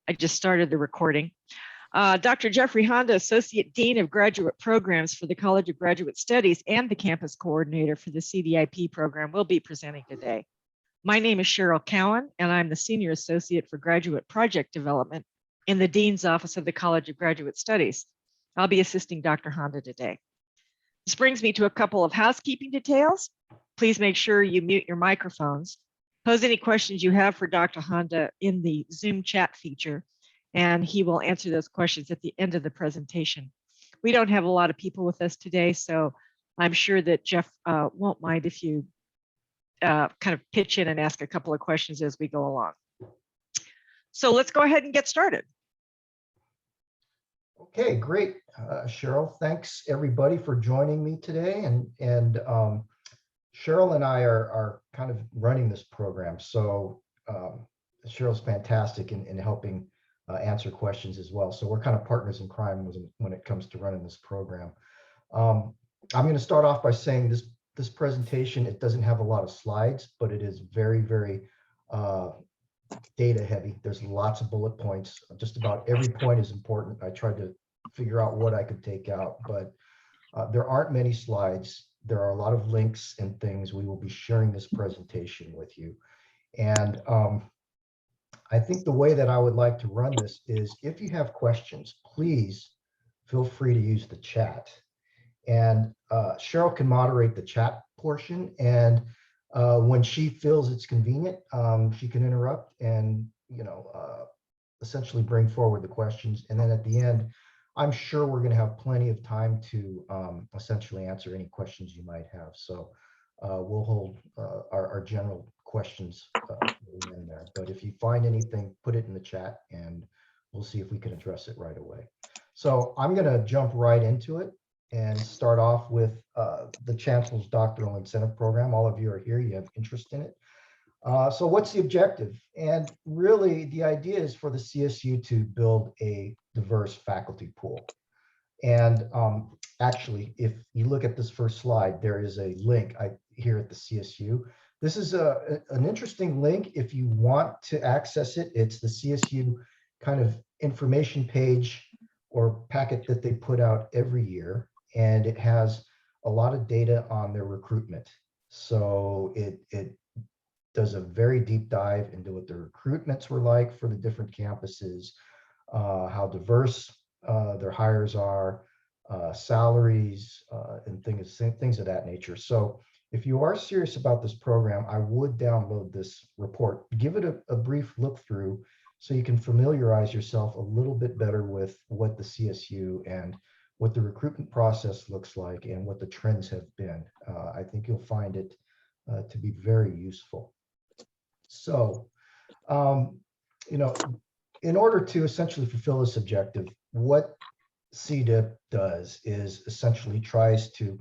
I just started the recording. Dr. Jeffrey Honda, Associate Dean of Graduate Programs for the College of Graduate Studies and the Campus Coordinator for the CDIP program, will be presenting today. My name is Cheryl Cowan, and I'm the Senior Associate for Graduate Project Development in the Dean's Office of the College of Graduate Studies. I'll be assisting Dr. Honda today. This brings me to a couple of housekeeping details. Please make sure you mute your microphones. Pose any questions you have for Dr. Honda in the Zoom chat feature, and he will answer those questions at the end of the presentation. We don't have a lot of people with us today, so I'm sure that Jeff won't mind if you kind of pitch in and ask a couple of questions as we go along. So let's go ahead and get started. Okay, great, Cheryl. Thanks everybody for joining me today. And Cheryl and I are kind of running this program. So Cheryl's fantastic in helping answer questions as well. So we're kind of partners in crime when it comes to running this program. I'm going to start off by saying this presentation, it doesn't have a lot of slides, but it is very, very data heavy. There's lots of bullet points. Just about every point is important. I tried to figure out what I could take out, but there aren't many slides. There are a lot of links and things. We will be sharing this presentation with you. And I think the way that I would like to run this is, if you have questions, please feel free to use the chat. And Cheryl can moderate the chat portion, and when she feels it's convenient, she can interrupt and essentially bring forward the questions. And then at the end, I'm sure we're going to have plenty of time to essentially answer any questions you might have. So we'll hold our general questions in there. But if you find anything, put it in the chat and we'll see if we can address it right away. So I'm going to jump right into it and start off with the Chancellor's Doctoral Incentive Program. All of you are here, you have interest in it. So what's the objective? And really the idea is for the CSU to build a diverse faculty pool. And actually, if you look at this first slide, there is a link here at the CSU. This is an interesting link. If you want to access it, it's the CSU kind of information page or packet that they put out every year. And it has a lot of data on their recruitment. So it does a very deep dive into what the recruitments were like for the different campuses, how diverse their hires are, salaries, and things of that nature. So if you are serious about this program, I would download this report, give it a brief look through so you can familiarize yourself a little bit better with what the CSU and what the recruitment process looks like and what the trends have been. I think you'll find it to be very useful. So, in order to essentially fulfill this objective, what CDIP does is essentially tries to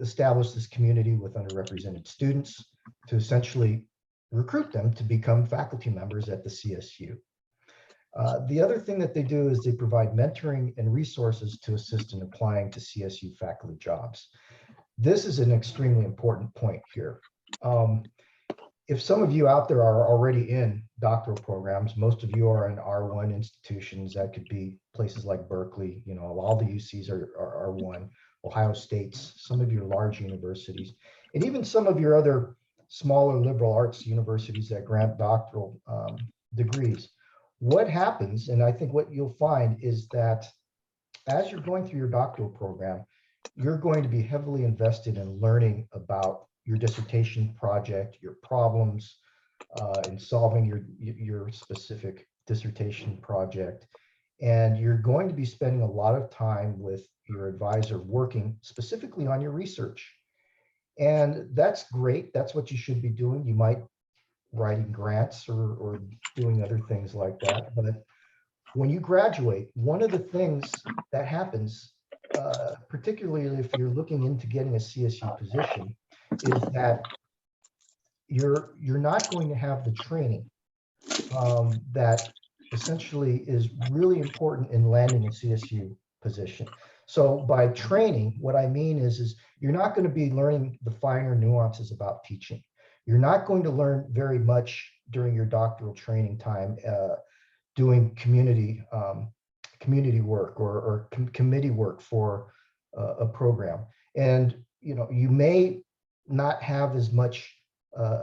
establish this community with underrepresented students to essentially recruit them to become faculty members at the CSU. The other thing that they do is they provide mentoring and resources to assist in applying to CSU faculty jobs. This is an extremely important point here. If some of you out there are already in doctoral programs, most of you are in R1 institutions. That could be places like Berkeley, all the UCs are R1, Ohio State's, some of your large universities, and even some of your other smaller liberal arts universities that grant doctoral degrees. What happens, and I think what you'll find, is that as you're going through your doctoral program, you're going to be heavily invested in learning about your dissertation project, your problems, in solving your specific dissertation project. And you're going to be spending a lot of time with your advisor working specifically on your research. And that's great. That's what you should be doing. You might writing grants or doing other things like that. But when you graduate, one of the things that happens, particularly if you're looking into getting a CSU position, is that you're not going to have the training that essentially is really important in landing a CSU position. So by training, what I mean is you're not going to be learning the finer nuances about teaching. You're not going to learn very much during your doctoral training time doing community work or committee work for a program. And you may not have as much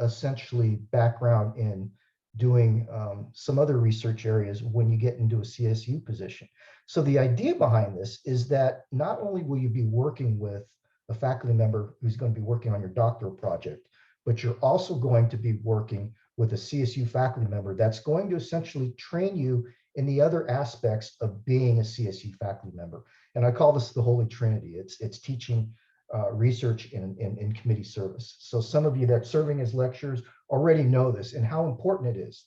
essentially background in doing some other research areas when you get into a CSU position. So the idea behind this is that not only will you be working with a faculty member who's going to be working on your doctoral project, but you're also going to be working with a CSU faculty member that's going to essentially train you in the other aspects of being a CSU faculty member. And I call this the Holy Trinity. It's teaching, research, and committee service. So some of you that are serving as lecturers already know this and how important it is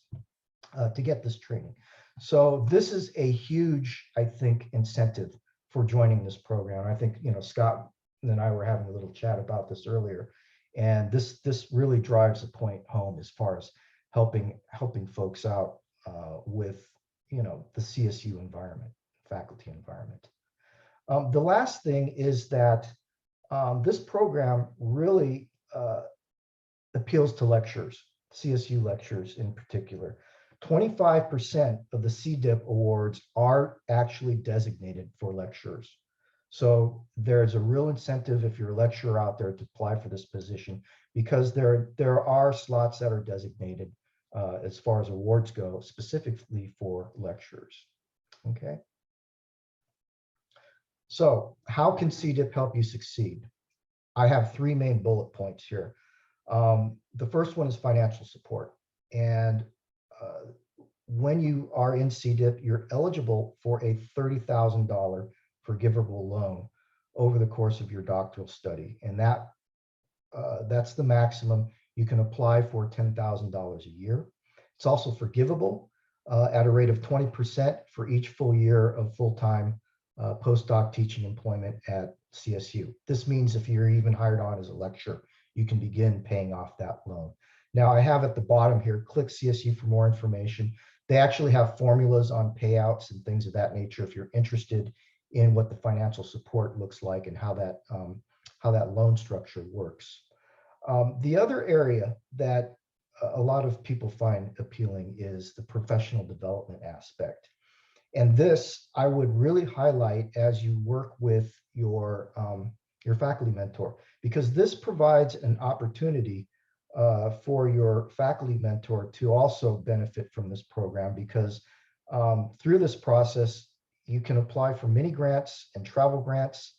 to get this training. So this is a huge, I think, incentive for joining this program. I think, Scott and I were having a little chat about this earlier, and this really drives the point home as far as helping folks out with the CSU environment, faculty environment. The last thing is that this program really appeals to lecturers, CSU lecturers in particular. 25% of the CDIP awards are actually designated for lecturers. So there's a real incentive if you're a lecturer out there to apply for this position, because there are slots that are designated as far as awards go, specifically for lecturers. Okay. So how can CDIP help you succeed? I have 3 main bullet points here. The first one is financial support. And when you are in CDIP, you're eligible for a $30,000 forgivable loan over the course of your doctoral study. And that's the maximum. You can apply for $10,000 a year. It's also forgivable at a rate of 20% for each full year of full-time postdoc teaching employment at CSU. This means if you're even hired on as a lecturer, you can begin paying off that loan. Now I have at the bottom here, click CSU for more information. They actually have formulas on payouts and things of that nature if you're interested in what the financial support looks like and how that loan structure works. The other area that a lot of people find appealing is the professional development aspect. And this I would really highlight as you work with your faculty mentor, because this provides an opportunity for your faculty mentor to also benefit from this program, because through this process, you can apply for mini grants and travel grants.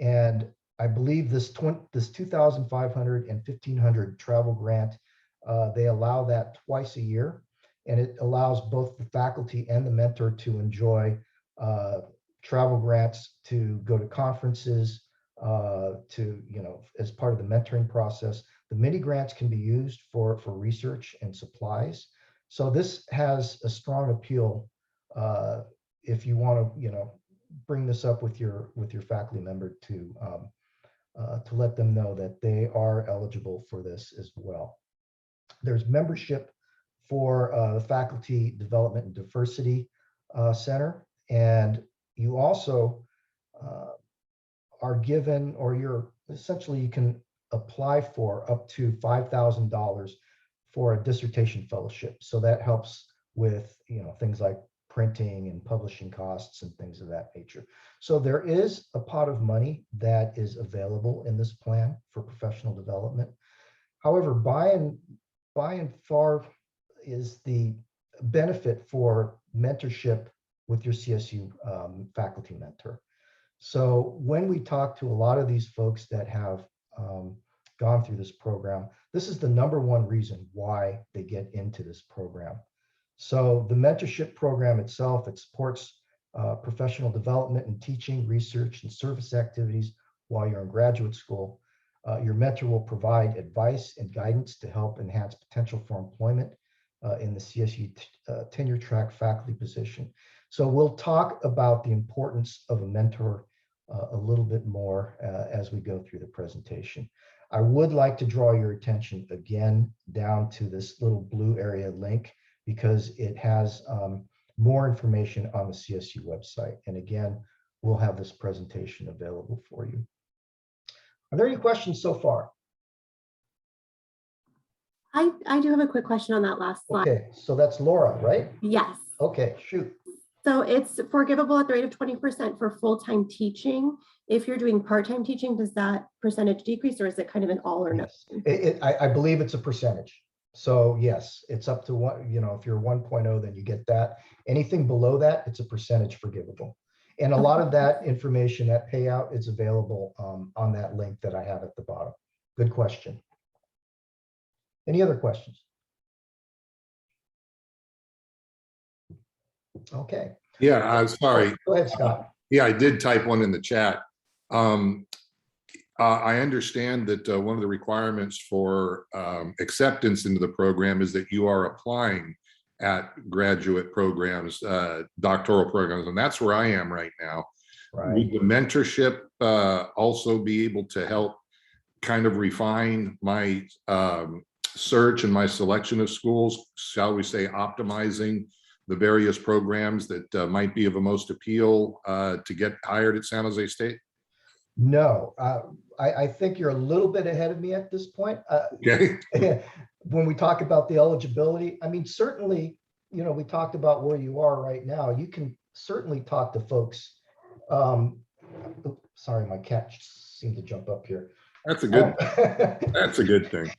And I believe this 2,500 and 1,500 travel grant, they allow that twice a year. And it allows both the faculty and the mentor to enjoy travel grants to go to conferences, as part of the mentoring process. The mini grants can be used for research and supplies. So this has a strong appeal if you want to, bring this up with your faculty member to let them know that they are eligible for this as well. There's membership for the Faculty Development and Diversity Center, and you also are given, or you can apply for up to $5,000 for a dissertation fellowship. So that helps with things like printing and publishing costs and things of that nature. So there is a pot of money that is available in this plan for professional development. However, by and far is the benefit for mentorship with your CSU faculty mentor. So when we talk to a lot of these folks that have gone through this program, this is the #1 reason why they get into this program. So the mentorship program itself, it supports professional development and teaching, research, and service activities while you're in graduate school. Your mentor will provide advice and guidance to help enhance potential for employment in the CSU tenure track faculty position. So we'll talk about the importance of a mentor a little bit more as we go through the presentation. I would like to draw your attention again down to this little blue area link, because it has more information on the CSU website. And again, we'll have this presentation available for you. Are there any questions so far? I do have a quick question on that last slide. Okay, so that's Laura, right? Yes. Okay, shoot. So it's forgivable at the rate of 20% for full-time teaching. If you're doing part-time teaching, does that percentage decrease, or is it kind of an all or nothing? Yes. I believe it's a percentage. So yes, it's up to one, you know, if you're 1.0, then you get that. Anything below that, it's a percentage forgivable. And a lot of that information, that payout, is available on that link that I have at the bottom. Good question. Any other questions? Okay. Yeah, I'm sorry. Go ahead, Scott. Yeah, I did type one in the chat. I understand that one of the requirements for acceptance into the program is that you are applying at graduate programs, doctoral programs, and that's where I am right now. Right. Would the mentorship also be able to help kind of refine my search and my selection of schools, shall we say, optimizing the various programs that might be of the most appeal to get hired at San Jose State? No, I think you're a little bit ahead of me at this point. Okay. When we talk about the eligibility, I mean, certainly, you know, we talked about where you are right now. You can certainly talk to folks. Sorry, my cat seemed to jump up here. That's a good. That's a good thing.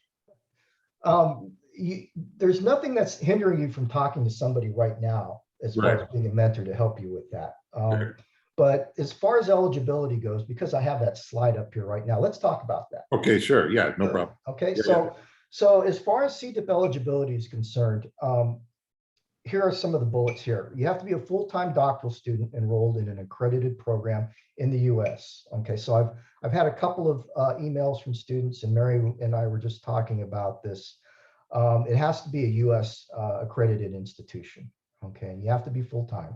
There's nothing that's hindering you from talking to somebody right now as far as being a mentor to help you with that. But as far as eligibility goes, because I have that slide up here right now, let's talk about that. Okay, sure. Yeah, no problem. Okay, Yeah, so as far as CDIP eligibility is concerned, here are some of the bullets here. You have to be a full-time doctoral student enrolled in an accredited program in the US. Okay, so I've had a couple of emails from students, and Mary and I were just talking about this. It has to be a US accredited institution. Okay, and you have to be full-time.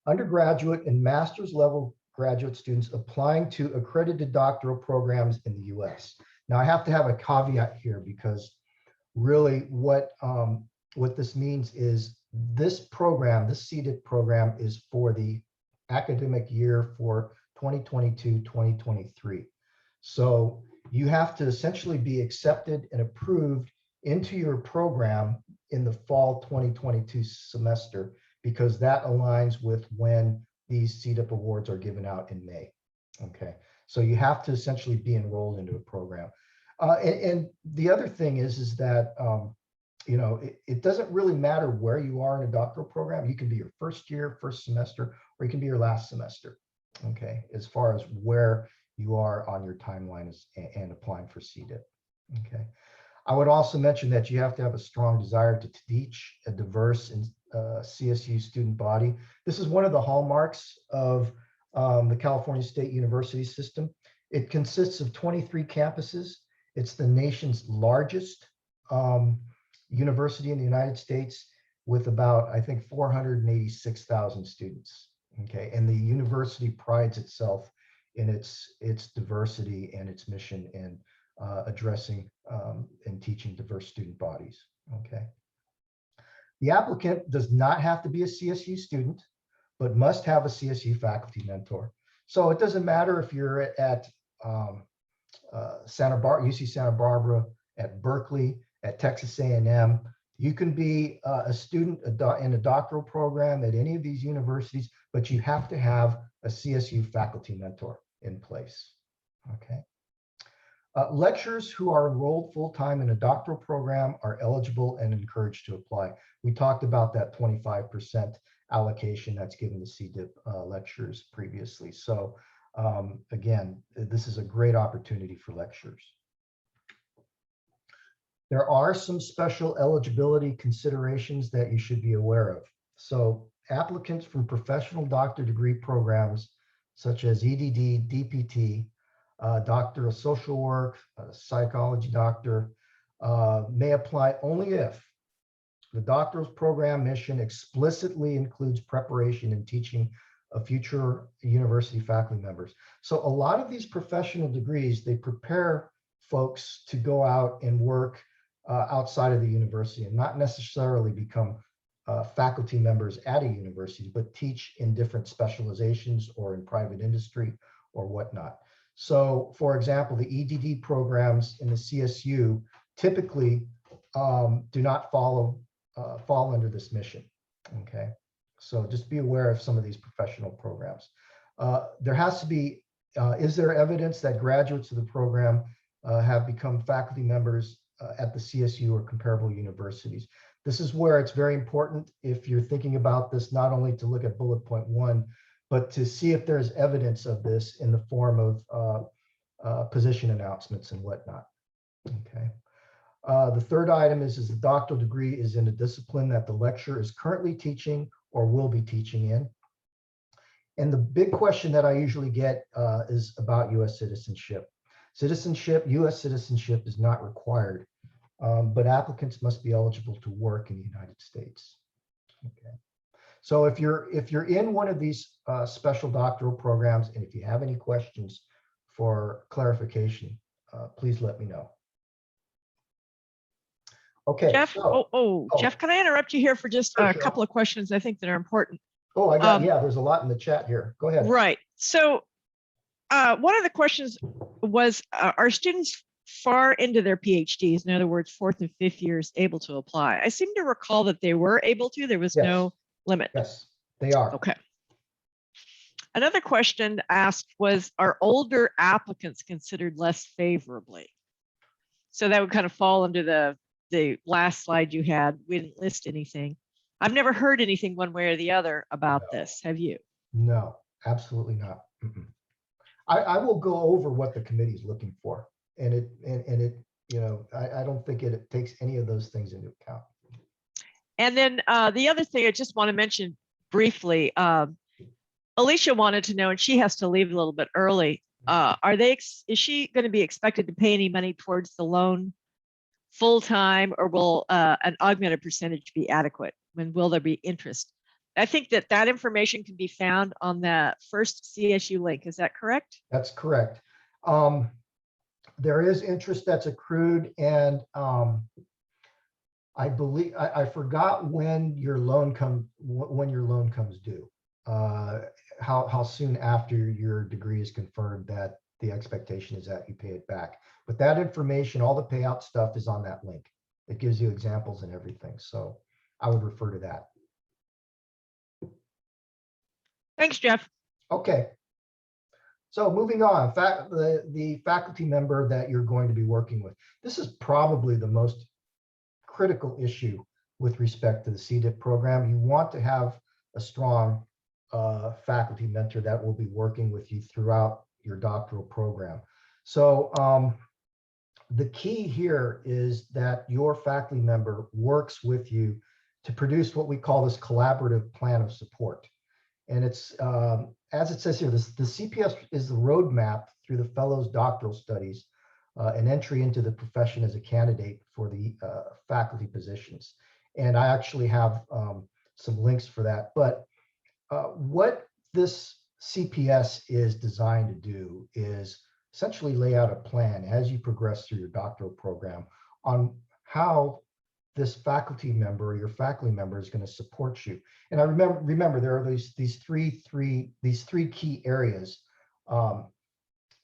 Undergraduate and master's level graduate students applying to accredited doctoral programs in the US. Now I have to have a caveat here, because really what this means is this program, this CDIP program, is for the academic year for 2022-2023. So you have to essentially be accepted and approved into your program in the fall 2022 semester, because that aligns with when these CDIP awards are given out in May. Okay, so you have to essentially be enrolled into a program. And the other thing is that you know, it doesn't really matter where you are in a doctoral program. You can be your first year, first semester, or you can be your last semester. Okay, as far as where you are on your timeline and applying for CDIP. Okay, I would also mention that you have to have a strong desire to teach a diverse and CSU student body. This is one of the hallmarks of the California State University system. It consists of 23 campuses. It's the nation's largest university in the United States, with about, I think, 486,000 students. Okay, and the university prides itself in its diversity and its mission in addressing and teaching diverse student bodies. Okay. The applicant does not have to be a CSU student, but must have a CSU faculty mentor. So it doesn't matter if you're at UC Santa Barbara, at Berkeley, at Texas A&M. You can be a student in a doctoral program at any of these universities, but you have to have a CSU faculty mentor in place. Okay. Lecturers who are enrolled full-time in a doctoral program are eligible and encouraged to apply. We talked about that 25% allocation that's given to CDIP lecturers previously. So again, this is a great opportunity for lecturers. There are some special eligibility considerations that you should be aware of. So applicants from professional doctor degree programs such as EDD, DPT, doctor of social work, psychology doctor, may apply only if the doctoral program mission explicitly includes preparation and teaching of future university faculty members. So a lot of these professional degrees, they prepare folks to go out and work outside of the university and not necessarily become faculty members at a university, but teach in different specializations or in private industry or whatnot. So for example, the EDD programs in the CSU typically do not fall under this mission. Okay, so just be aware of some of these professional programs. There has to be, is there evidence that graduates of the program have become faculty members at the CSU or comparable universities? This is where it's very important, if you're thinking about this, not only to look at bullet point 1, but to see if there's evidence of this in the form of position announcements and whatnot. Okay. The third item is the doctoral degree is in a discipline that the lecturer is currently teaching or will be teaching in. And the big question that I usually get is about U.S. citizenship. U.S. citizenship is not required, but applicants must be eligible to work in the United States. Okay. So if you're in one of these special doctoral programs, and if you have any questions for clarification, please let me know. Okay. Jeff, so, Jeff, can I interrupt you here for just Sure, a sure. couple of questions I think that are important? Oh, I got, yeah, there's a lot in the chat here. Go ahead. Right. So one of the questions was, are students far into their PhDs, in other words, 4th and 5th years, able to apply? I seem to recall that they were able to, there was Yes. no limit. Yes, they are. Okay. Another question asked was, are older applicants considered less favorably? So that would kind of fall under the last slide you had. We didn't list anything. I've never heard anything one way or the other about this. Have you? No, absolutely not. I will go over what the committee is looking for, and it, you know, I don't think it takes any of those things into account. And then the other thing I just want to mention briefly, Alicia wanted to know, and she has to leave a little bit early. Is she going to be expected to pay any money towards the loan full time, or will an augmented percentage be adequate? When will there be interest? I think that information can be found on the first CSU link. Is that correct? That's correct. There is interest that's accrued, and I believe I forgot when your loan comes due. How soon after your degree is confirmed that the expectation is that you pay it back. But that information, all the payout stuff, is on that link. It gives you examples and everything. So I would refer to that. Thanks, Jeff. Okay. So moving on, the faculty member that you're going to be working with. This is probably the most critical issue with respect to the CDIP program. You want to have a strong faculty mentor that will be working with you throughout your doctoral program. So the key here is that your faculty member works with you to produce what we call this collaborative plan of support. And it's, as it says here, the CPS is the roadmap through the fellows doctoral studies, an entry into the profession as a candidate for the faculty positions. And I actually have some links for that. But what this CPS is designed to do is essentially lay out a plan as you progress through your doctoral program on how this faculty member or your faculty member is going to support you. And I remember there are these three key areas,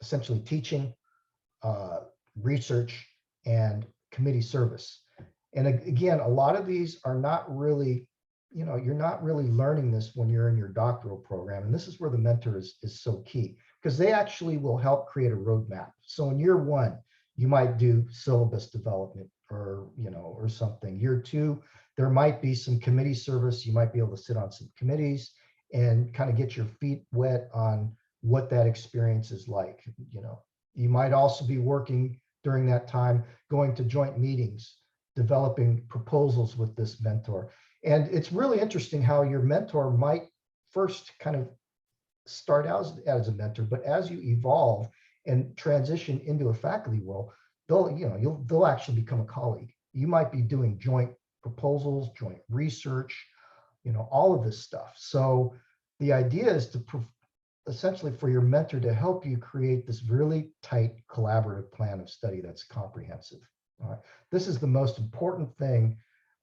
essentially teaching, research, and committee service. And again, a lot of these are not really, you know, you're not really learning this when you're in your doctoral program. And this is where the mentor is so key, because they actually will help create a roadmap. So in year 1, you might do syllabus development or, you know, or something. Year 2, there might be some committee service. You might be able to sit on some committees and kind of get your feet wet on what that experience is like. You know, you might also be working during that time, going to joint meetings, developing proposals with this mentor. And it's really interesting how your mentor might first kind of start out as a mentor, but as you evolve and transition into a faculty role, they'll actually become a colleague. You might be doing joint proposals, joint research, you know, all of this stuff. So the idea is to essentially for your mentor to help you create this really tight collaborative plan of study that's comprehensive. All right. This is the most important thing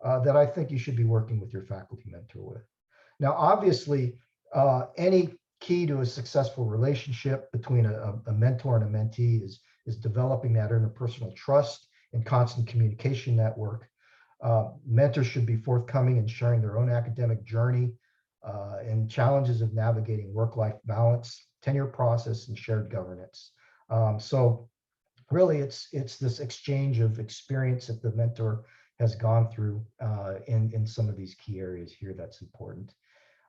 that I think you should be working with your faculty mentor with. Now, obviously, any key to a successful relationship between a mentor and a mentee is developing that interpersonal trust and constant communication network. Mentors should be forthcoming in sharing their own academic journey and challenges of navigating work-life balance, tenure process, and shared governance. So really, it's this exchange of experience that the mentor has gone through in some of these key areas here that's important.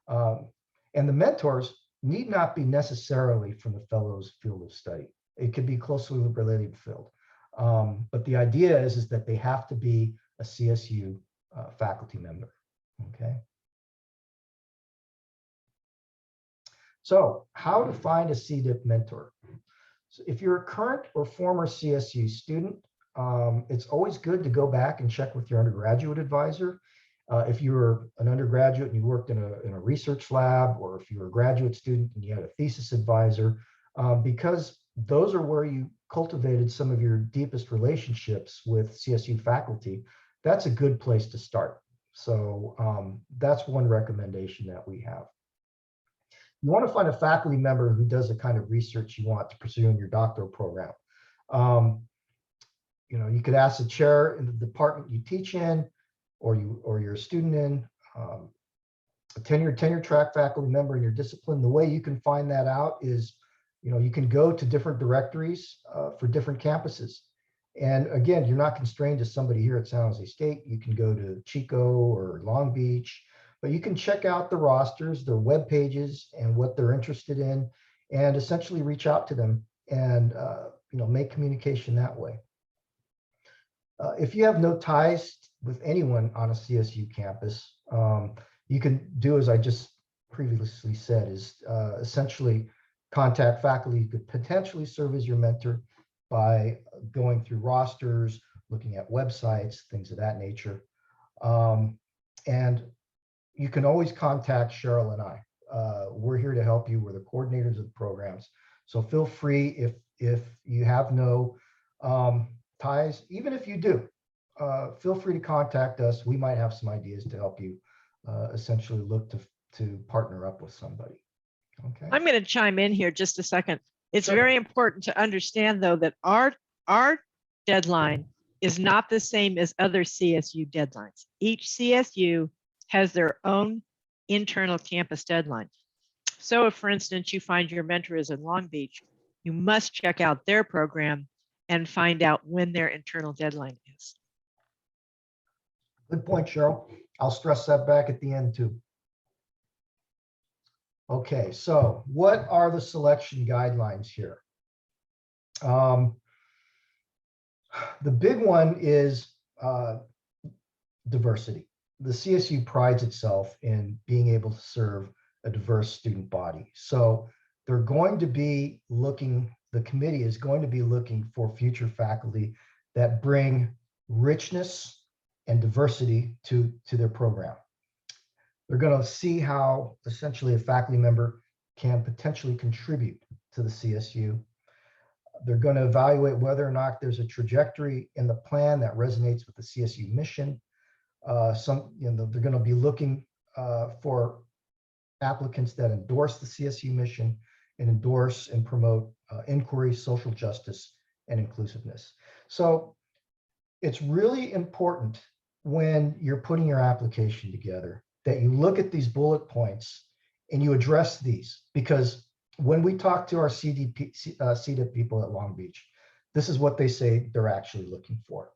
And the mentors need not be necessarily from the fellow's field of study. It could be closely related field. But the idea is that they have to be a CSU faculty member, okay? So how to find a CDIP mentor? So if you're a current or former CSU student, it's always good to go back and check with your undergraduate advisor. If you were an undergraduate and you worked in a research lab, or if you were a graduate student and you had a thesis advisor, because those are where you cultivated some of your deepest relationships with CSU faculty, that's a good place to start. So that's one recommendation that we have. You want to find a faculty member who does the kind of research you want to pursue in your doctoral program. You know, you could ask the chair in the department you teach in, or you're a student in, a tenure track faculty member in your discipline. The way you can find that out is, you know, you can go to different directories for different campuses. And again, you're not constrained to somebody here at San Jose State. You can go to Chico or Long Beach, but you can check out the rosters, their web pages, and what they're interested in, and essentially reach out to them and you know, make communication that way. If you have no ties with anyone on a CSU campus, you can do as I just previously said, is essentially contact faculty who could potentially serve as your mentor by going through rosters, looking at websites, things of that nature. And you can always contact Cheryl and I. We're here to help you. We're the coordinators of the programs. So feel free, if you have no ties, even if you do, feel free to contact us. We might have some ideas to help you essentially look to partner up with somebody. Okay. I'm going to chime in here just a second. It's Sure. very important to understand, though, that our deadline is not the same as other CSU deadlines. Each CSU has their own internal campus deadline. So if, for instance, you find your mentor is in Long Beach, you must check out their program and find out when their internal deadline is. Good point, Cheryl. I'll stress that back at the end too. Okay, so what are the selection guidelines here? The big one is diversity. The CSU prides itself in being able to serve a diverse student body. So they're going to be looking, the committee is going to be looking for future faculty that bring richness and diversity to their program. They're going to see how essentially a faculty member can potentially contribute to the CSU. They're going to evaluate whether or not there's a trajectory in the plan that resonates with the CSU mission. They're going to be looking for applicants that endorse the CSU mission and endorse and promote inquiry, social justice, and inclusiveness. So it's really important when you're putting your application together that you look at these bullet points and you address these, because when we talk to our CDIP people at Long Beach, this is what they say they're actually looking for.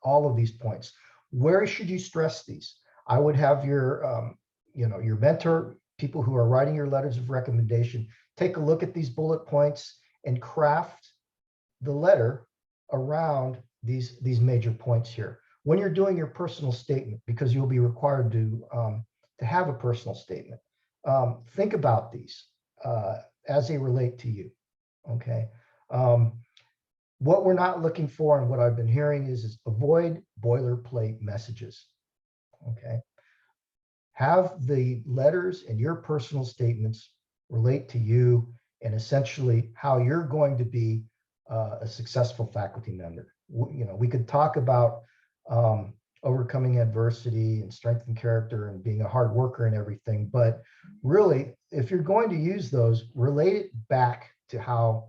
All of these points. Where should you stress these? I would have your, your mentor, people who are writing your letters of recommendation, take a look at these bullet points and craft the letter around these major points here. When you're doing your personal statement, because you'll be required to have a personal statement, think about these as they relate to you. Okay. What we're not looking for, and what I've been hearing is avoid boilerplate messages. Okay. Have the letters and your personal statements relate to you and essentially how you're going to be a successful faculty member. We could talk about overcoming adversity and strength and character and being a hard worker and everything, but really, if you're going to use those, relate it back to how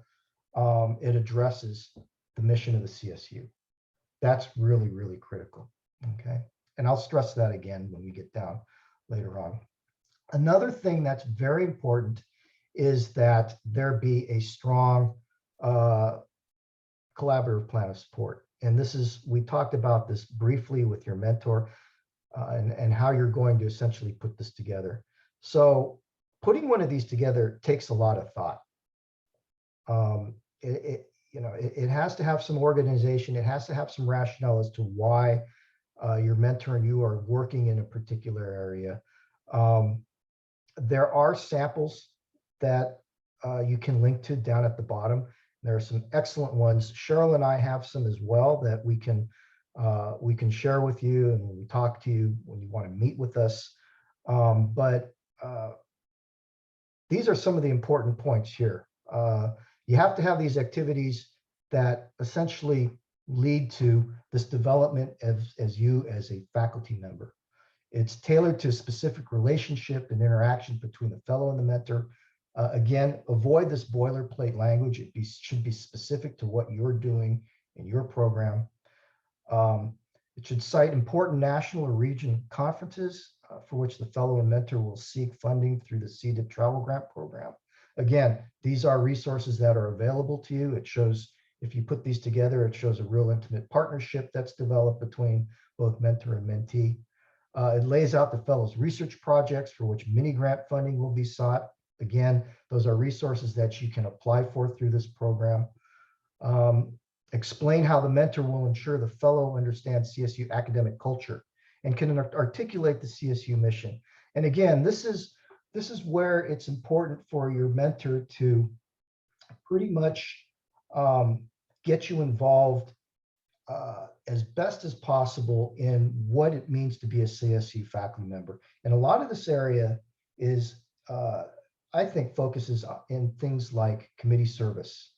it addresses the mission of the CSU. That's really, really critical. Okay, and I'll stress that again when we get down later on. Another thing that's very important is that there be a strong collaborative plan of support. And this is, we talked about this briefly with your mentor and how you're going to essentially put this together. So putting one of these together takes a lot of thought. It has to have some organization. It has to have some rationale as to why your mentor and you are working in a particular area. There are samples that you can link to down at the bottom. There are some excellent ones. Cheryl and I have some as well that we can share with you, and when we talk to you, when you want to meet with us. But these are some of the important points here. You have to have these activities that essentially lead to this development as you as a faculty member. It's tailored to a specific relationship and interaction between the fellow and the mentor. Again, avoid this boilerplate language. It should be specific to what you're doing in your program. It should cite important national or region conferences for which the fellow and mentor will seek funding through the CDIP travel grant program. Again, these are resources that are available to you. It shows, if you put these together, it shows a real intimate partnership that's developed between both mentor and mentee. It lays out the fellow's research projects for which mini grant funding will be sought. Again, those are resources that you can apply for through this program. Explain how the mentor will ensure the fellow understands CSU academic culture and can articulate the CSU mission. And again, this is where it's important for your mentor to pretty much get you involved as best as possible in what it means to be a CSU faculty member. And a lot of this area is, I think, focuses in things like committee service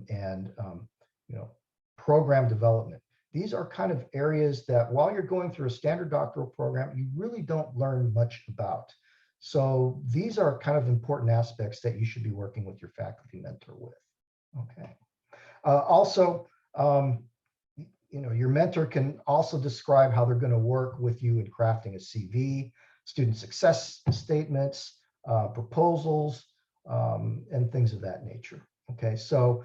and program development. These are kind of areas that while you're going through a standard doctoral program, you really don't learn much about. So these are kind of important aspects that you should be working with your faculty mentor with. Okay. Also, your mentor can also describe how they're going to work with you in crafting a CV, student success statements, proposals, and things of that nature. Okay, so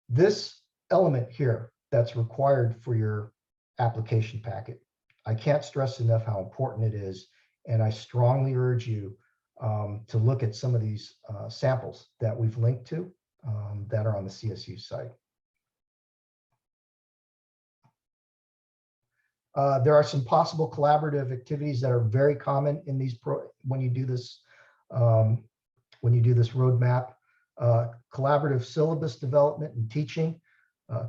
this element here that's required for your application packet, I can't stress enough how important it is, and I strongly urge you to look at some of these samples that we've linked to that are on the CSU site. There are some possible collaborative activities that are very common in these when you do this roadmap. Collaborative syllabus development and teaching,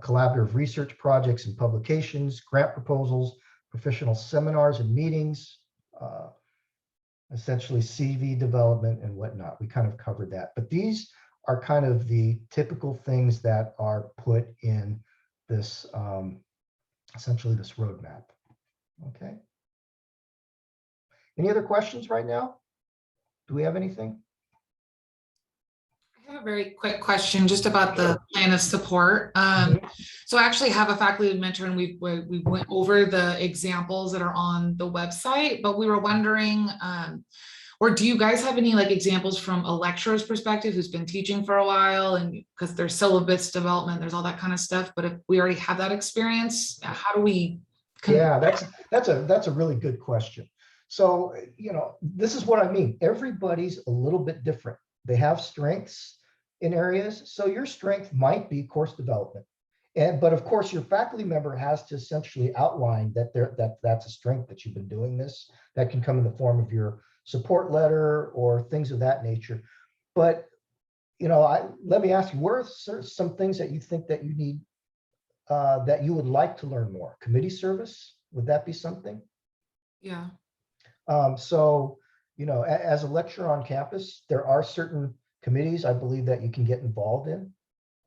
collaborative research projects and publications, grant proposals, professional seminars and meetings, essentially CV development and whatnot. We kind of covered that, but these are kind of the typical things that are put in this essentially this roadmap. Okay. Any other questions right now? Do we have anything? I have a very quick question just about the plan of support. So I actually have a faculty mentor, and we went over the examples that are on the website, but we were wondering, or do you guys have any examples from a lecturer's perspective who's been teaching for a while, and because there's syllabus development, there's all that kind of stuff, but if we already have that experience, how do we? Yeah, that's a really good question. So, this is what I mean. Everybody's a little bit different. They have strengths in areas. So your strength might be course development. But of course, your faculty member has to essentially outline that that's a strength, that you've been doing this. That can come in the form of your support letter or things of that nature. But, let me ask you, what are some things that you think that you need, that you would like to learn more? Committee service, would that be something? Yeah. So, as a lecturer on campus, there are certain committees, I believe, that you can get involved in.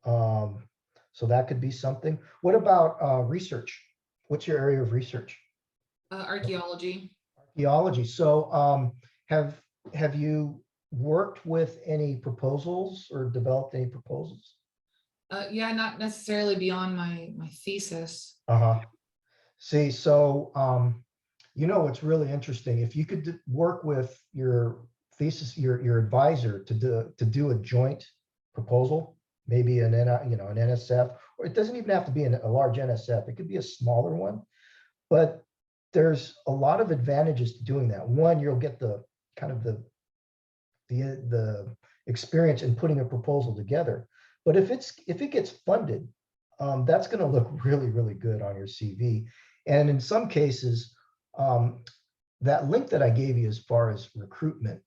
So that could be something. What about research? What's your area of research? Archaeology. Archaeology. So have you worked with any proposals or developed any proposals? Yeah, not necessarily beyond my thesis. Uh-huh. See, so, you know, it's really interesting. If you could work with your thesis, your advisor to do a joint proposal, maybe an NSF, or it doesn't even have to be a large NSF. It could be a smaller one, but there's a lot of advantages to doing that. One, you'll get the kind of the experience in putting a proposal together. But if it gets funded, that's going to look really, really good on your CV. And in some cases, that link that I gave you as far as recruitment,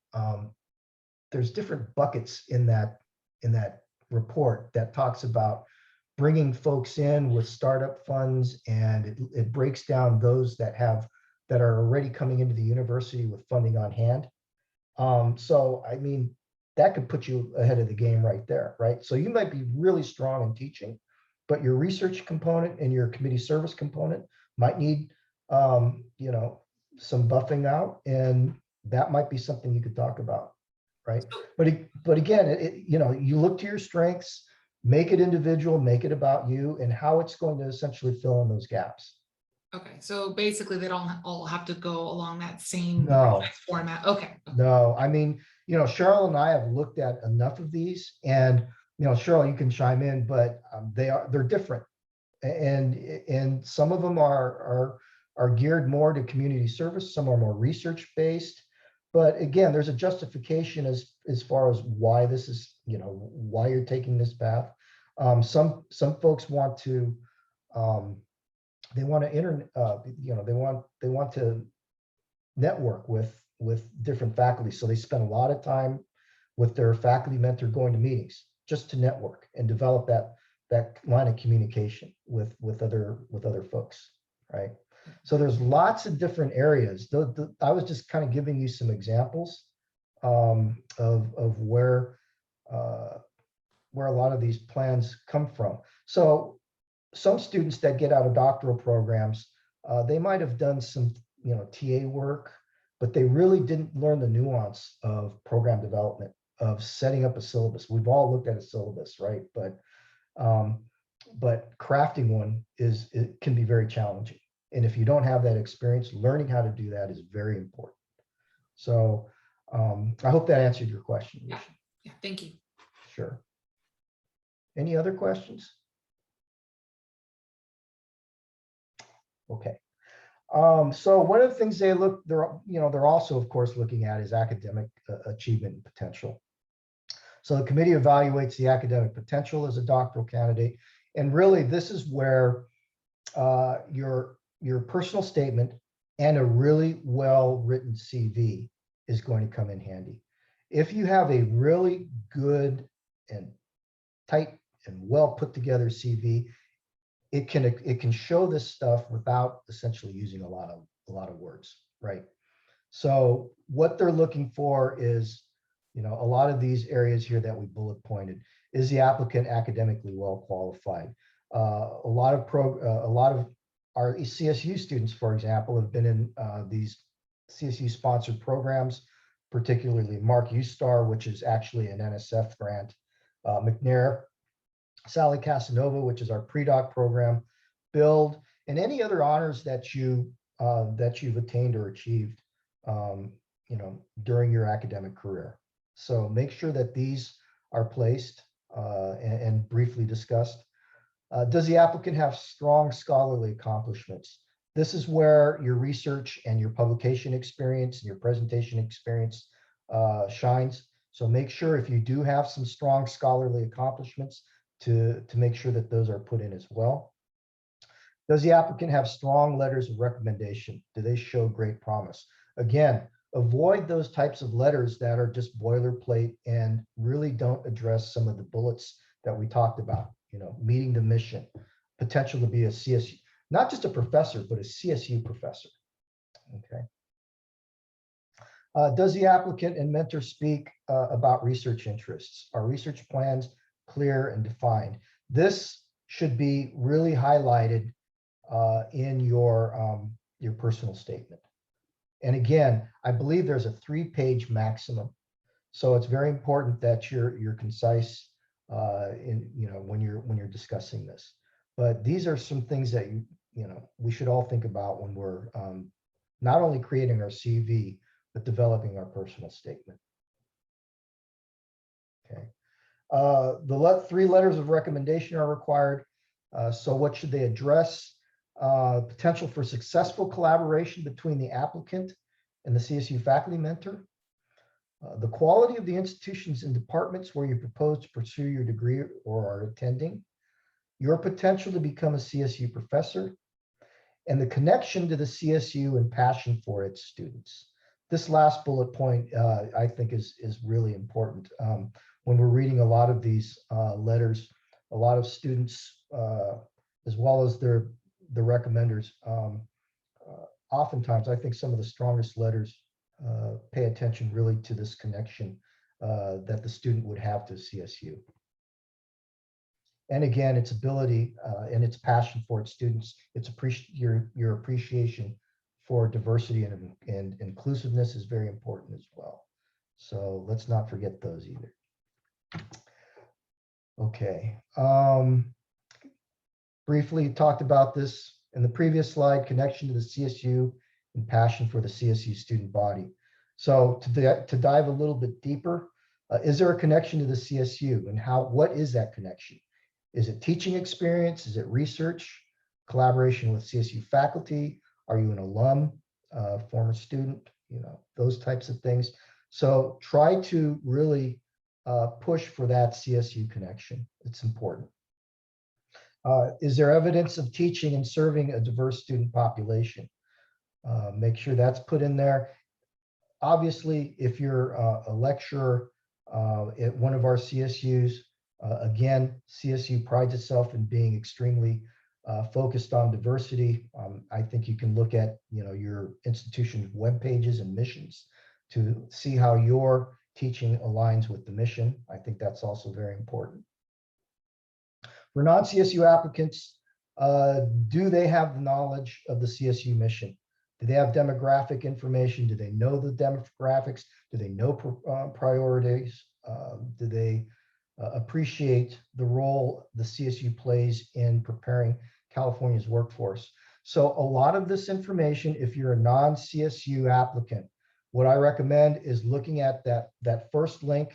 there's different buckets in that report that talks about bringing folks in with startup funds, and it breaks down those that are already coming into the university with funding on hand. So, I mean, that could put you ahead of the game right there, right? So you might be really strong in teaching, but your research component and your committee service component might need, you know, some buffing out, and that might be something you could talk about, right? But again, you know, you look to your strengths, make it individual, make it about you, and how it's going to essentially fill in those gaps. Okay, so basically they don't all have to go along that same No. format. Okay. No, I mean, you know, Cheryl and I have looked at enough of these, and, you know, Cheryl, you can chime in, but they're different. And some of them are geared more to community service, some are more research based. But again, there's a justification as far as why this is, you know, why you're taking this path. Some folks want to they want to network with different faculty. So they spend a lot of time with their faculty mentor going to meetings just to network and develop that line of communication with other folks, right? So there's lots of different areas. I was just kind of giving you some examples of where a lot of these plans come from. So some students that get out of doctoral programs, they might have done some, you know, TA work, but they really didn't learn the nuance of program development, of setting up a syllabus. We've all looked at a syllabus, right? But crafting one it can be very challenging. And if you don't have that experience, learning how to do that is very important. So I hope that answered your question. Yeah, thank you. Sure. Any other questions? Okay. So one of the things they're also, of course, looking at is academic achievement and potential. So the committee evaluates the academic potential as a doctoral candidate. And really, this is where your personal statement and a really well-written CV is going to come in handy. If you have a really good and tight and well put together CV, it can show this stuff without essentially using a lot of words, right? So what they're looking for is, you know, a lot of these areas here that we bullet pointed. Is the applicant academically well qualified? A lot of our CSU students, for example, have been in these CSU sponsored programs, particularly Mark U-Star, which is actually an NSF grant, McNair, Sally Casanova, which is our pre-doc program, Build, and any other honors that you've attained or achieved, you know, during your academic career. So make sure that these are placed and briefly discussed. Does the applicant have strong scholarly accomplishments? This is where your research and your publication experience and your presentation experience shines. So make sure if you do have some strong scholarly accomplishments to make sure that those are put in as well. Does the applicant have strong letters of recommendation? Do they show great promise? Again, avoid those types of letters that are just boilerplate and really don't address some of the bullets that we talked about, you know, meeting the mission, potential to be a CSU, not just a professor, but a CSU professor, okay? Does the applicant and mentor speak about research interests? Are research plans clear and defined? This should be really highlighted in your personal statement. And again, I believe there's a 3-page maximum. So it's very important that you're concise when you're discussing this. But these are some things that we should all think about when we're not only creating our CV, but developing our personal statement. Okay. The three letters of recommendation are required. So what should they address? Potential for successful collaboration between the applicant and the CSU faculty mentor. The quality of the institutions and departments where you propose to pursue your degree or are attending. Your potential to become a CSU professor. And the connection to the CSU and passion for its students. This last bullet point, I think is really important. When we're reading a lot of these letters, a lot of students, as well as the recommenders, oftentimes I think some of the strongest letters pay attention really to this connection that the student would have to CSU. And again, its ability and its passion for its students, its your appreciation for diversity and inclusiveness is very important as well. So let's not forget those either. Okay. Briefly talked about this in the previous slide, connection to the CSU and passion for the CSU student body. So to dive a little bit deeper, is there a connection to the CSU, and what is that connection? Is it teaching experience? Is it research, collaboration with CSU faculty? Are you an alum, former student, those types of things. So try to really push for that CSU connection. It's important. Is there evidence of teaching and serving a diverse student population? Make sure that's put in there. Obviously, if you're a lecturer at one of our CSUs, again, CSU prides itself in being extremely focused on diversity. I think you can look at your institution's web pages and missions to see how your teaching aligns with the mission. I think that's also very important. For non-CSU applicants, do they have the knowledge of the CSU mission? Do they have demographic information? Do they know the demographics? Do they know priorities? Do they appreciate the role the CSU plays in preparing California's workforce? So a lot of this information, if you're a non-CSU applicant, what I recommend is looking at that first link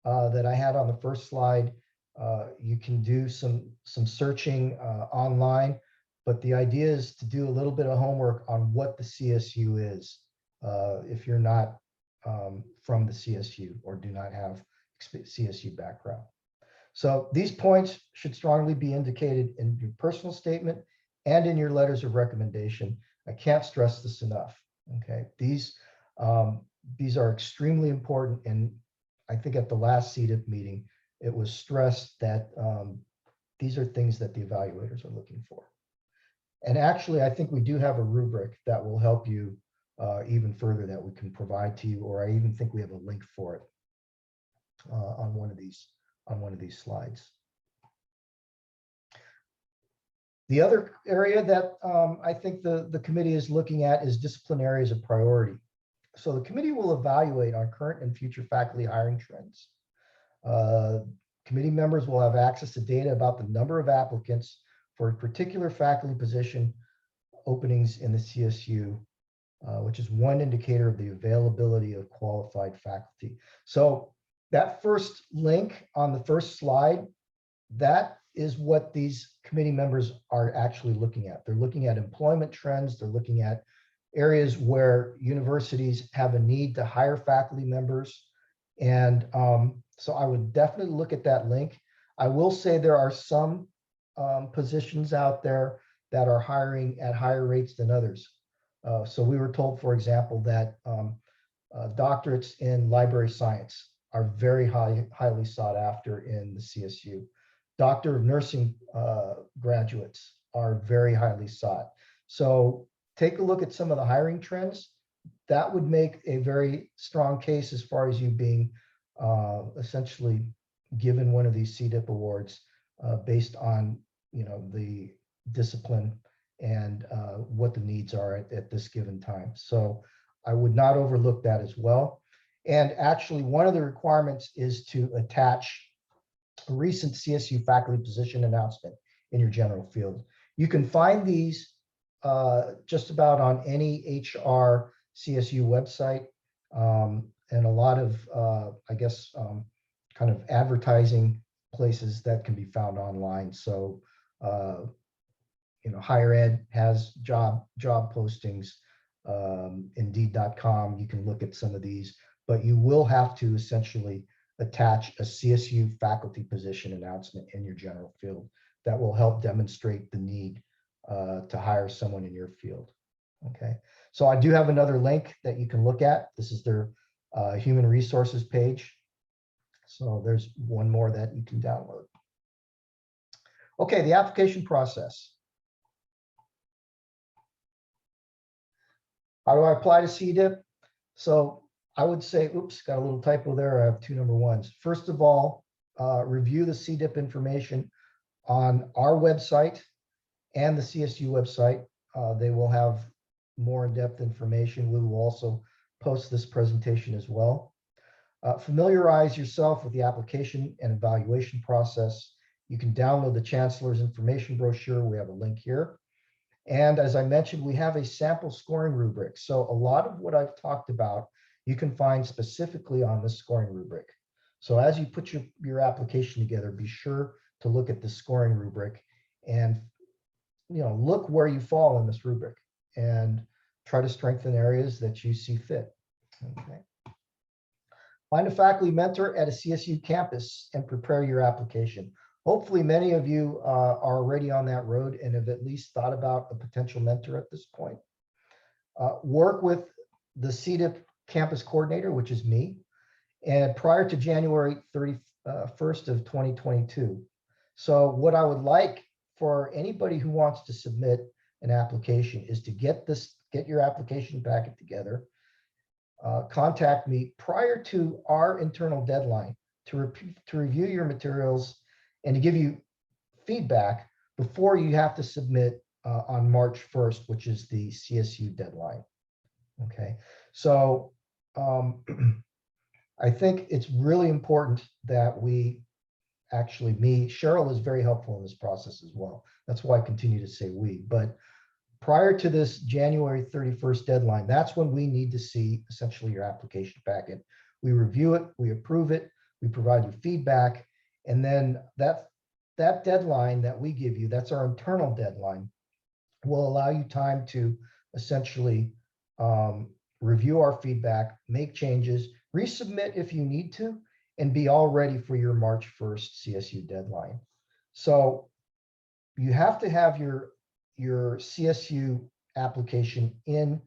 that I had on the first slide. You can do some searching online, but the idea is to do a little bit of homework on what the CSU is if you're not from the CSU or do not have CSU background. So these points should strongly be indicated in your personal statement and in your letters of recommendation. I can't stress this enough. Okay, these are extremely important, and I think at the last CDIP meeting, it was stressed that these are things that the evaluators are looking for. And actually, I think we do have a rubric that will help you even further that we can provide to you, or I even think we have a link for it on one of these slides. The other area that I think the committee is looking at is discipline areas of priority. So the committee will evaluate on current and future faculty hiring trends. Committee members will have access to data about the number of applicants for a particular faculty position openings in the CSU, which is one indicator of the availability of qualified faculty. So that first link on the first slide, that is what these committee members are actually looking at. They're looking at employment trends. They're looking at areas where universities have a need to hire faculty members. And so I would definitely look at that link. I will say there are some positions out there that are hiring at higher rates than others. So we were told, for example, that doctorates in library science are very highly sought after in the CSU. Doctor of Nursing graduates are very highly sought. So take a look at some of the hiring trends. That would make a very strong case as far as you being essentially given one of these CDIP awards based on the discipline and what the needs are at this given time. So I would not overlook that as well. And actually, one of the requirements is to attach a recent CSU faculty position announcement in your general field. You can find these just about on any HR CSU website, and a lot of, I guess, kind of advertising places that can be found online. So, higher ed has job postings, indeed.com. You can look at some of these, but you will have to essentially attach a CSU faculty position announcement in your general field that will help demonstrate the need to hire someone in your field. Okay, so I do have another link that you can look at. This is their human resources page. So there's one more that you can download. Okay, the application process. How do I apply to CDIP? So I would say, oops, got a little typo there. I have 2 number ones. First of all, review the CDIP information on our website and the CSU website. They will have more in-depth information. We will also post this presentation as well. Familiarize yourself with the application and evaluation process. You can download the Chancellor's information brochure. We have a link here. And as I mentioned, we have a sample scoring rubric. So a lot of what I've talked about, you can find specifically on this scoring rubric. So as you put your application together, be sure to look at the scoring rubric and look where you fall in this rubric and try to strengthen areas that you see fit. Okay. Find a faculty mentor at a CSU campus and prepare your application. Hopefully many of you are already on that road and have at least thought about a potential mentor at this point. Work with the CDIP campus coordinator, which is me, and prior to January 31st of 2022. So what I would like for anybody who wants to submit an application is to get your application packet together, contact me prior to our internal deadline to review your materials and to give you feedback before you have to submit on March 1st, which is the CSU deadline. Okay, so I think it's really important that Cheryl is very helpful in this process as well. That's why I continue to say we, but prior to this January 31st deadline, that's when we need to see essentially your application packet. We review it, we approve it, we provide you feedback, and then that deadline that we give you, that's our internal deadline, will allow you time to essentially review our feedback, make changes, resubmit if you need to, and be all ready for your March 1st CSU deadline. So you have to have your CSU application in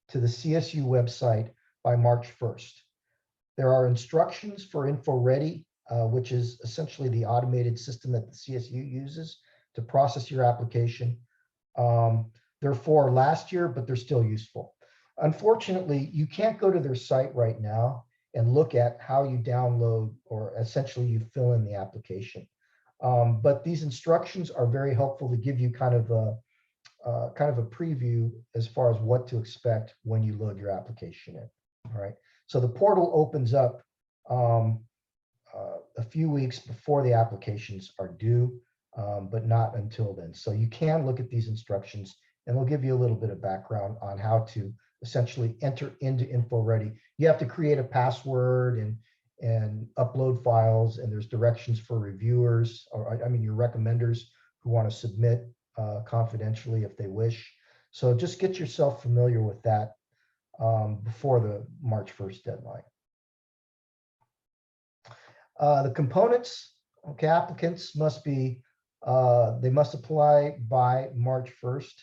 to the CSU website by March 1st. There are instructions for InfoReady, which is essentially the automated system that the CSU uses to process your application. They're for last year, but they're still useful. Unfortunately, you can't go to their site right now and look at how you download or essentially you fill in the application. But these instructions are very helpful to give you kind of a preview as far as what to expect when you load your application in. All right. So the portal opens up a few weeks before the applications are due, but not until then. So you can look at these instructions and we'll give you a little bit of background on how to essentially enter into InfoReady. You have to create a password and upload files, and there's directions for reviewers, or I mean your recommenders who want to submit confidentially if they wish. So just get yourself familiar with that before the March 1st deadline. The components, okay, applicants must be, they must apply by March 1st.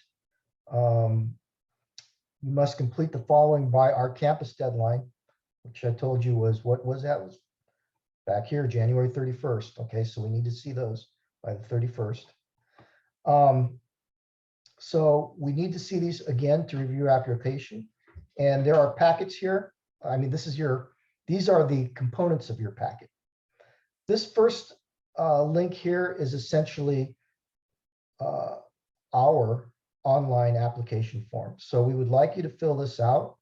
You must complete the following by our campus deadline, which I told you was, what was that? Was back here, January 31st. Okay, so we need to see those by the 31st. So we need to see these again to review your application. And there are packets here. I mean, these are the components of your packet. This first link here is essentially our online application form. So we would like you to fill this out,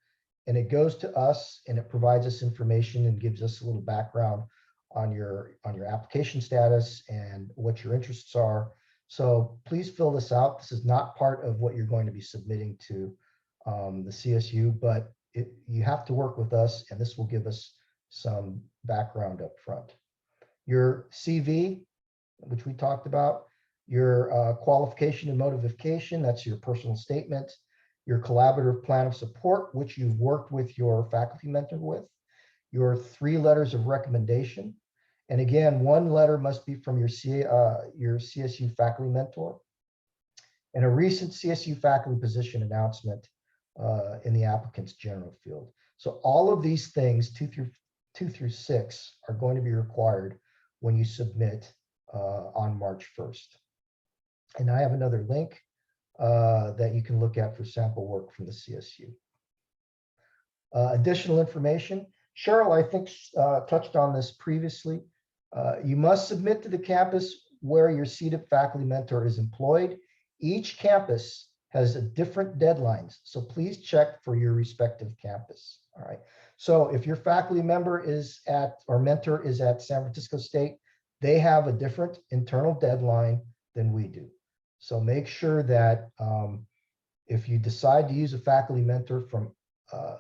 and it goes to us and it provides us information and gives us a little background on your application status and what your interests are. So please fill this out. This is not part of what you're going to be submitting to the CSU, but you have to work with us, and this will give us some background up front. Your CV, which we talked about, your qualification and motivation, that's your personal statement, your collaborative plan of support, which you've worked with your faculty mentor with, your 3 letters of recommendation. And again, 1 letter must be from your CSU faculty mentor, and a recent CSU faculty position announcement in the applicant's general field. So all of these things, 2 through 6, are going to be required when you submit on March 1st. And I have another link that you can look at for sample work from the CSU. Additional information, Cheryl, I think, touched on this previously. You must submit to the campus where your CDIP faculty mentor is employed. Each campus has a different deadlines, so please check for your respective campus. All right. So if your faculty member is at, or mentor is at San Francisco State, they have a different internal deadline than we do. So make sure that if you decide to use a faculty mentor from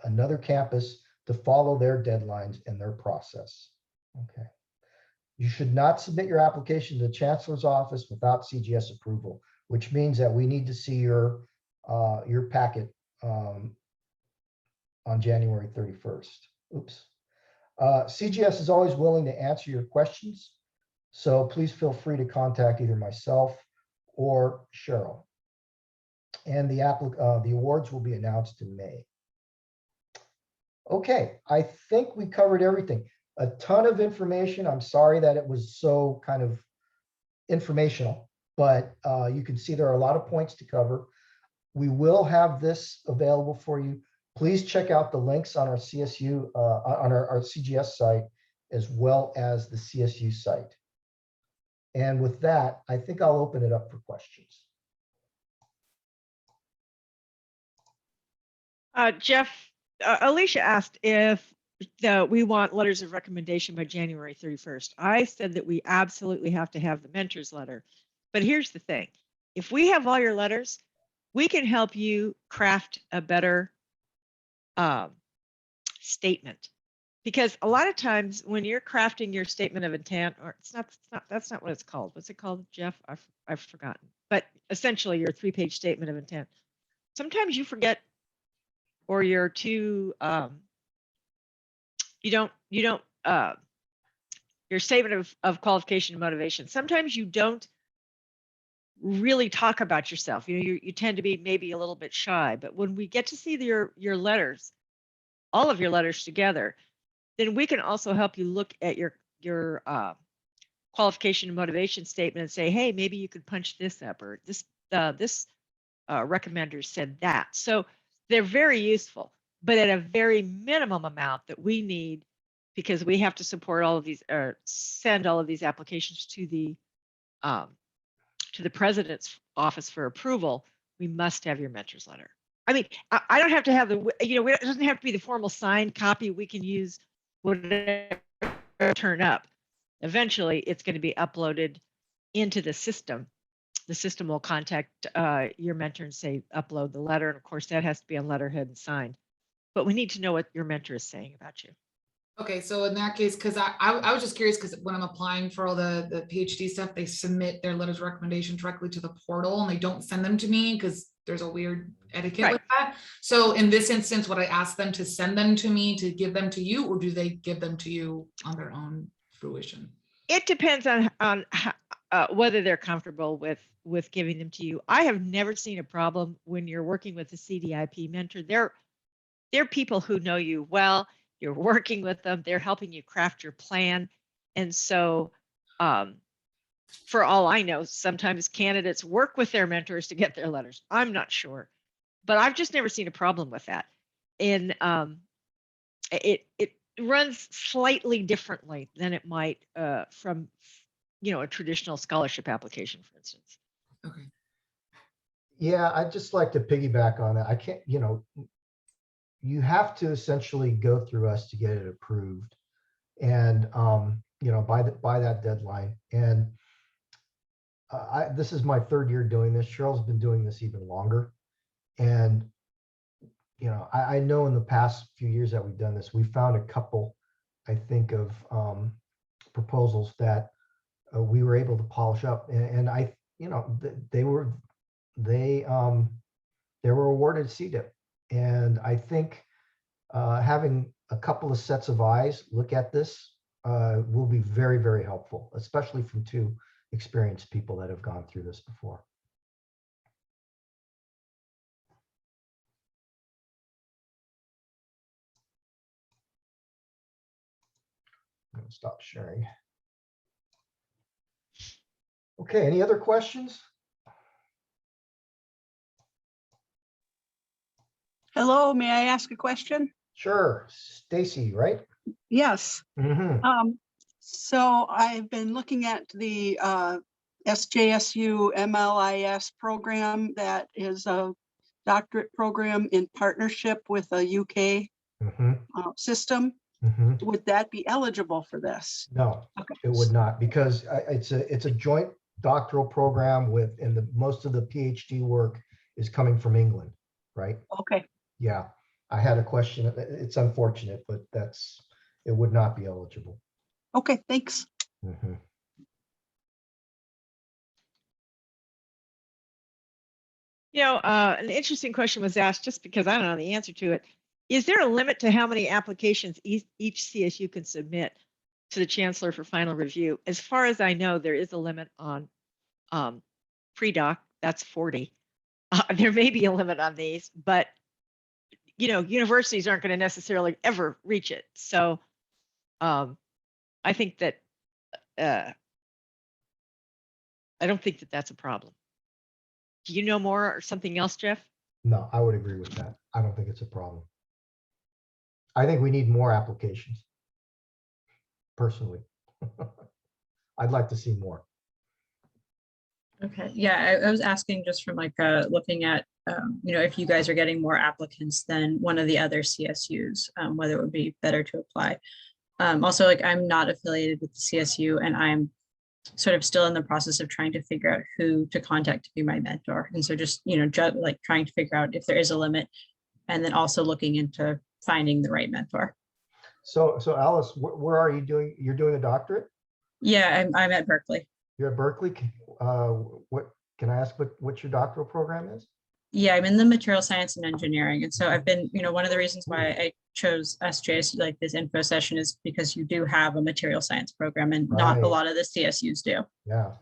another campus, to follow their deadlines and their process. Okay. You should not submit your application to the Chancellor's office without CGS approval, which means that we need to see your packet on January 31st. Oops. CGS is always willing to answer your questions, so please feel free to contact either myself or Cheryl. And the awards will be announced in May. Okay, I think we covered everything. A ton of information. I'm sorry that it was so kind of informational, but you can see there are a lot of points to cover. We will have this available for you. Please check out the links on our CSU, on our CGS site, as well as the CSU site. And with that, I think I'll open it up for questions. Jeff, Alicia asked if we want letters of recommendation by January 31st. I said that we absolutely have to have the mentor's letter. But here's the thing. If we have all your letters, we can help you craft a better statement. Because a lot of times when you're crafting your statement of intent, or that's not what it's called. What's it called, Jeff? I've forgotten. But essentially your 3-page statement of intent. Sometimes you forget, or you're too your statement of qualification and motivation. Sometimes you don't really talk about yourself. You tend to be maybe a little bit shy, but when we get to see your letters, all of your letters together, then we can also help you look at your qualification and motivation statement and say, hey, maybe you could punch this up, or this recommender said that. So they're very useful, but at a very minimum amount that we need, because we have to support all of these, or send all of these applications to the president's office for approval. We must have your mentor's letter. I mean, I don't have to have it doesn't have to be the formal signed copy. We can use whatever turn up. Eventually, it's going to be uploaded into the system. The system will contact your mentor and say, upload the letter. And of course, that has to be on letterhead and signed. But we need to know what your mentor is saying about you. Okay, so in that case, because I was just curious, because when I'm applying for all the PhD stuff, they submit their letters of recommendation directly to the portal, and they don't send them to me because there's a weird etiquette with that. So in this instance, would I ask them to send them to me to give them to you, or do they give them to you on their own fruition? It depends on whether they're comfortable with giving them to you. I have never seen a problem when you're working with a CDIP mentor. They're people who know you well. You're working with them. They're helping you craft your plan. And so for all I know, sometimes candidates work with their mentors to get their letters. I'm not sure, but I've just never seen a problem with that. And it runs slightly differently than it might from a traditional scholarship application, for instance. Okay. Yeah, I'd just like to piggyback on that. I can't, you have to essentially go through us to get it approved, and by that deadline. And this is my third year doing this. Cheryl's been doing this even longer. And, you know, I know in the past few years that we've done this, we found a couple, I think, of proposals that we were able to polish up. And I, you know, they were awarded CDIP. And I think having a couple of sets of eyes look at this will be very, very helpful, especially from two experienced people that have gone through this before. I'm going to stop sharing. Okay, any other questions? Hello, may I ask a question? Sure, Stacy, right? Yes. Mhm. So I've been looking at the SJSU MLIS program that is a doctorate program in partnership with a UK Mhm. system. Mhm. Would that be eligible for this? No, Okay. it would not, because it's a joint doctoral program with, and most of the PhD work is coming from England, right? Okay. Yeah, I had a question. It's unfortunate, but it would not be eligible. Okay, thanks. Mhm. You know, an interesting question was asked just because I don't know the answer to it. Is there a limit to how many applications each CSU can submit to the chancellor for final review? As far as I know, there is a limit on pre-doc, that's 40. There may be a limit on these, but you know, universities aren't going to necessarily ever reach it. So I think that I don't think that that's a problem. Do you know more or something else, Jeff? No, I would agree with that. I don't think it's a problem. I think we need more applications, personally. I'd like to see more. Okay, yeah, I was asking just from like looking at, you know, if you guys are getting more applicants than one of the other CSUs, whether it would be better to apply. Also, like I'm not affiliated with the CSU and I'm sort of still in the process of trying to figure out who to contact to be my mentor. And so just, you know, like trying to figure out if there is a limit and then also looking into finding the right mentor. So Alice, where are you doing? You're doing a doctorate? Yeah, I'm at Berkeley. You're at Berkeley. What can I ask? What your doctoral program is? Yeah, I'm in the material science and engineering. And so I've been, you know, one of the reasons why I chose SJS, like this info session, is because you do have a material science program and not a Right. lot of the CSUs do. Yeah.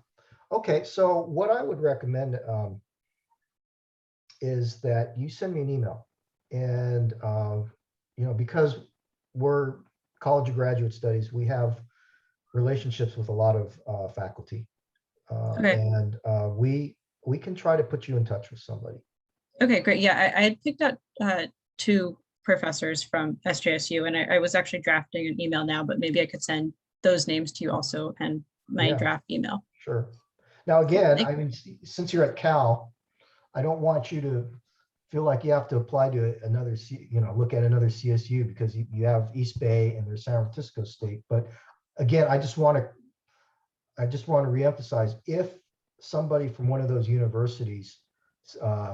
Okay. So what I would recommend is that you send me an email, and you know, because we're College of Graduate Studies, we have relationships with a lot of faculty, Okay. and we can try to put you in touch with somebody. Okay, great. Yeah, I had picked up two professors from SJSU and I was actually drafting an email now, but maybe I could send those names to you also and my Yeah. draft email. Sure. Now, again, Thank I mean, since you're at Cal, I don't want you to feel like you have to apply to another, you know, look at another CSU, because you have East Bay and there's San Francisco State. But again, I just want to reemphasize, if somebody from one of those universities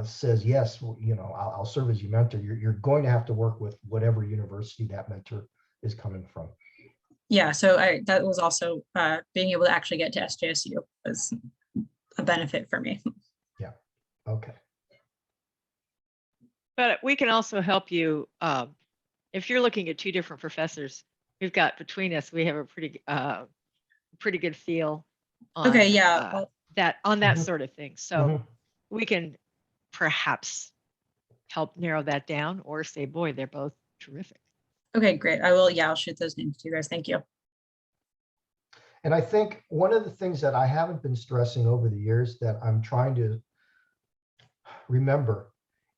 says, yes, you know, I'll serve as your mentor, you're going to have to work with whatever university that mentor is coming from. Yeah, so that was also being able to actually get to SJSU was a benefit for me. Yeah. Okay. But we can also help you if you're looking at two different professors. We've got, between us, we have a pretty good feel on Okay, yeah. that Mhm. sort of thing. So Mhm. we can perhaps help narrow that down, or say, boy, they're both terrific. Okay, great. I will, yeah, I'll shoot those names to you guys. Thank you. And I think one of the things that I haven't been stressing over the years that I'm trying to remember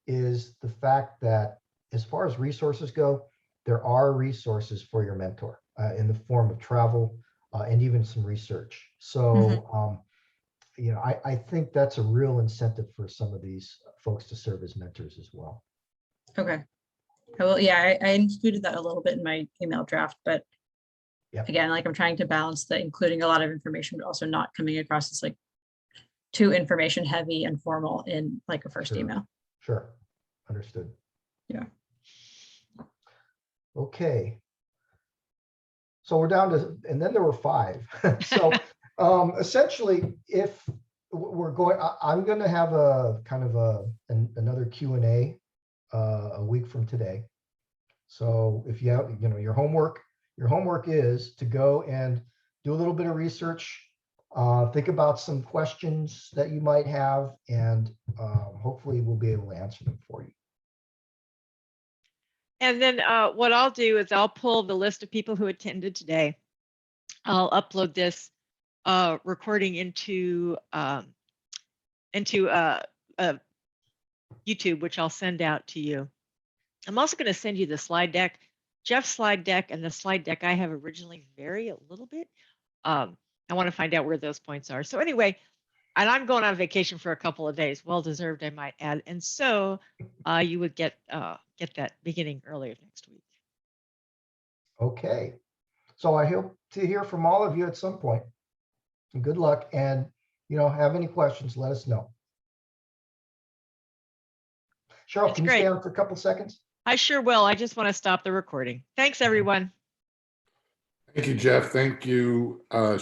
is the fact that, as far as resources go, there are resources for your mentor in the form of travel and even some research. So, you know, I think that's a real incentive for some of these folks to serve as mentors as well. Okay. Well, yeah, I included that a little bit in my email draft, but Yeah. again, like I'm trying to balance the including a lot of information, but also not coming across as like too information heavy and formal in like a first Sure. email. Sure, understood. Yeah. Okay. So we're down to, and then there were 5. So essentially, if we're going, I'm going to have a kind of another Q&A a week from today. So if you have, your homework is to go and do a little bit of research, think about some questions that you might have, and hopefully we'll be able to answer them for you. And then what I'll do is I'll pull the list of people who attended today. I'll upload this recording into YouTube, which I'll send out to you. I'm also going to send you the slide deck. Jeff's slide deck and the slide deck I have originally vary a little bit. I want to find out where those points are. So anyway, and I'm going on vacation for a couple of days, well deserved, I might add. And so you would get that beginning earlier next week. Okay. So I hope to hear from all of you at some point. And good luck. And, have any questions, let us know. Cheryl, That's can you great. stay on for a couple seconds? I sure will. I just want to stop the recording. Thanks, everyone. Thank you, Jeff. Thank you, Cheryl.